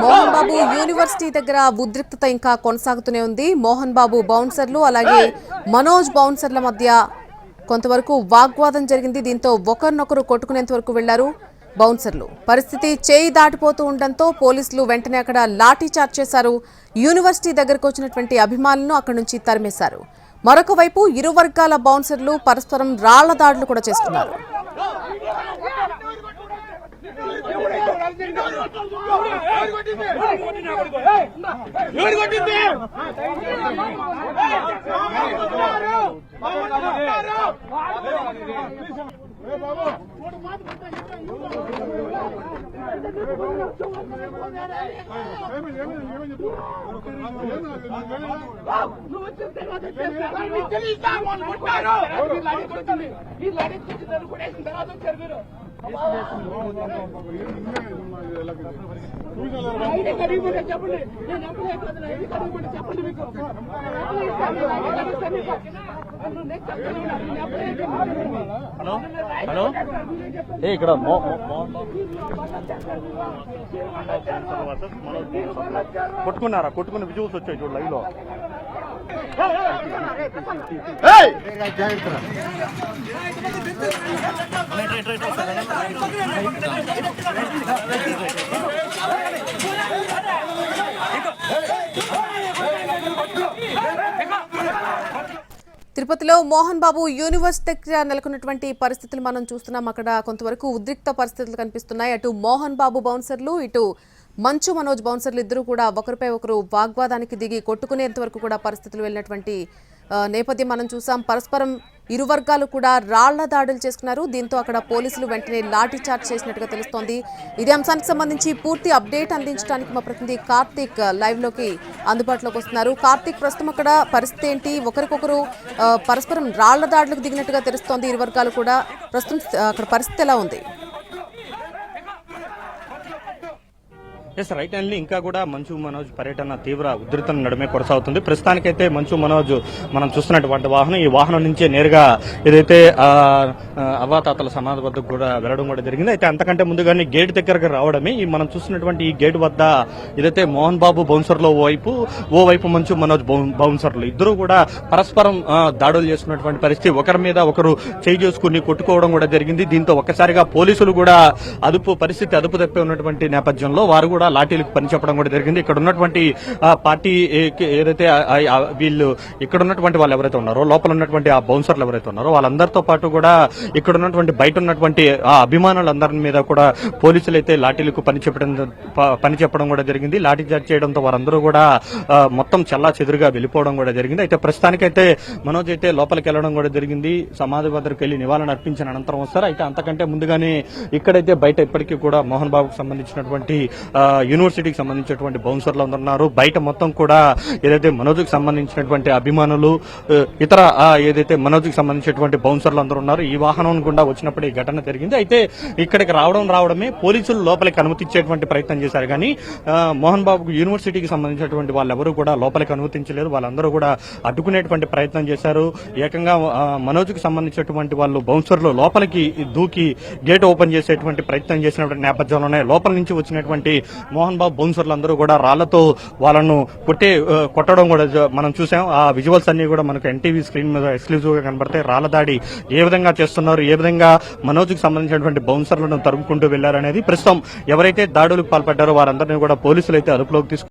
Mohan Babu university దగ్గర ఉద్రిక్తత ఇంకా కొనసాగుతూనే ఉంది. మోహన్ బాబు బౌన్సర్లు అలాగే మనోజ్ బౌన్సర్ల మధ్య కొంతవరకు వాగ్వాదం జరిగింది. దీంతో ఒకరినొకరు కొట్టుకునేంత వరకు వెళ్లారు బౌన్సర్లు. పరిస్థితి చేయి దాటిపోతూ ఉండడంతో పోలీసులు వెంటనే అక్కడ లాఠీ చార్జ్ చేశారు. యూనివర్సిటీ దగ్గరకు వచ్చినటువంటి అభిమానులను అక్కడి నుంచి తరిమేశారు. మరొక వైపు ఇరు వర్గాల బౌన్సర్లు పరస్పరం రాళ్ల దాడులు కూడా చేస్తున్నారు. హలో ఇక్కడ కొట్టుకున్నారా? కొట్టుకున్న విజువల్స్ వచ్చాయి చూడు లైవ్ లో. తిరుపతిలో మోహన్ బాబు యూనివర్సిటీ దగ్గర నెలకొన్నటువంటి పరిస్థితులు మనం చూస్తున్నాం. అక్కడ కొంతవరకు ఉద్రిక్త పరిస్థితులు కనిపిస్తున్నాయి. అటు మోహన్ బాబు బౌన్సర్లు, ఇటు మంచు మనోజ్ బౌన్సర్లు ఇద్దరు కూడా ఒకరిపై ఒకరు వాగ్వాదానికి దిగి కొట్టుకునేంత వరకు కూడా పరిస్థితులు వెళ్ళినటువంటి నేపథ్యం మనం చూసాం. పరస్పరం ఇరు వర్గాలు కూడా రాళ్ల దాడులు చేసుకున్నారు. దీంతో అక్కడ పోలీసులు వెంటనే లాఠీ చార్జ్ చేసినట్టుగా తెలుస్తోంది. ఇదే అంశానికి సంబంధించి పూర్తి అప్డేట్ అందించడానికి మా ప్రతినిధి కార్తీక్ లైవ్ లోకి అందుబాటులోకి వస్తున్నారు. కార్తీక్, ప్రస్తుతం అక్కడ పరిస్థితి ఏంటి? ఒకరికొకరు పరస్పరం రాళ్ల దాడులకు దిగినట్టుగా తెలుస్తోంది ఇరు వర్గాలు కూడా. ప్రస్తుతం అక్కడ పరిస్థితి ఎలా ఉంది? ఎస్ రైట్ అండి. ఇంకా కూడా మంచు మనోజ్ పర్యటన తీవ్ర ఉధృతం నడుమే కొనసాగుతుంది. ప్రస్తుతానికైతే మంచు మనోజ్ మనం చూస్తున్నటువంటి వాహనం, ఈ వాహనం నుంచే నేరుగా ఏదైతే అవ్వాతాతల సమాధి వద్దకు కూడా వెళ్లడం కూడా జరిగింది. అయితే అంతకంటే ముందుగానే గేట్ దగ్గరకు రావడమే మనం చూస్తున్నటువంటి ఈ గేట్ వద్ద ఏదైతే మోహన్ బాబు బౌన్సర్లో ఓవైపు మంచు మనోజ్ బౌన్సర్లు ఇద్దరు కూడా పరస్పరం దాడులు చేసుకున్నటువంటి పరిస్థితి. ఒకరి మీద ఒకరు చేయి చేసుకుని కొట్టుకోవడం కూడా జరిగింది. దీంతో ఒక్కసారిగా పోలీసులు కూడా పరిస్థితి అదుపు తప్పి ఉన్నటువంటి నేపథ్యంలో వారు కూడా లాఠీలకు పని చెప్పడం కూడా జరిగింది. ఇక్కడ ఉన్నటువంటి పార్టీ ఏదైతే వీళ్ళు ఇక్కడ ఉన్నటువంటి వాళ్ళు ఎవరైతే ఉన్నారో, లోపల ఉన్నటువంటి ఆ బౌన్సర్లు ఎవరైతే ఉన్నారో వాళ్ళందరితో పాటు కూడా ఇక్కడ ఉన్నటువంటి బయట ఉన్నటువంటి ఆ అభిమానులందరి మీద కూడా పోలీసులు అయితే లాఠీలకు పని చెప్పడం కూడా జరిగింది. లాఠీ చార్జ్ చేయడంతో వారందరూ కూడా మొత్తం చల్లా చెదురుగా వెళ్ళిపోవడం కూడా జరిగింది. అయితే ప్రస్తుతానికైతే మనోజ్ అయితే లోపలికి వెళ్లడం కూడా జరిగింది. సమాధి వద్దకు వెళ్లి నివాళులు అర్పించిన అనంతరం వస్తారు. అయితే అంతకంటే ముందుగానే ఇక్కడైతే బయట ఇప్పటికీ కూడా మోహన్ బాబుకు సంబంధించినటువంటి యూనివర్సిటీకి సంబంధించినటువంటి బౌన్సర్లు ఉన్నారు. బయట మొత్తం కూడా ఏదైతే మనోజ్కి సంబంధించినటువంటి అభిమానులు, ఇతర ఏదైతే మనోజ్కి సంబంధించినటువంటి బౌన్సర్లు అందరూ ఉన్నారు. ఈ వాహనం గుండా వచ్చినప్పుడు ఈ ఘటన జరిగింది. అయితే ఇక్కడికి రావడమే పోలీసులు లోపలికి అనుమతించేటువంటి ప్రయత్నం చేశారు. కానీ మోహన్ బాబుకు యూనివర్సిటీకి సంబంధించినటువంటి వాళ్ళెవరూ కూడా లోపలికి అనుమతించలేదు. వాళ్ళందరూ కూడా అడ్డుకునేటువంటి ప్రయత్నం చేశారు. ఏకంగా మనోజ్కి సంబంధించినటువంటి వాళ్ళు బౌన్సర్లు లోపలికి దూకి గేట్ ఓపెన్ చేసేటువంటి ప్రయత్నం చేసినటువంటి నేపథ్యంలోనే లోపల నుంచి వచ్చినటువంటి మోహన్ బాబు బౌన్సర్లు అందరూ కూడా రాళ్లతో వాళ్ళను కొట్టడం కూడా మనం చూసాం. ఆ విజువల్స్ అన్ని కూడా మనకు ఎన్టీవీ స్క్రీన్ మీద ఎక్స్క్లూజివ్ గా కనబడతాయి. రాళ్ల దాడి ఏ విధంగా చేస్తున్నారు, ఏ విధంగా మనోజ్కి సంబంధించినటువంటి బౌన్సర్లను తరుముకుంటూ వెళ్లారనేది ప్రస్తుతం ఎవరైతే దాడులకు పాల్పడ్డారో వారందరినీ కూడా పోలీసులు అయితే అదుపులోకి తీసుకు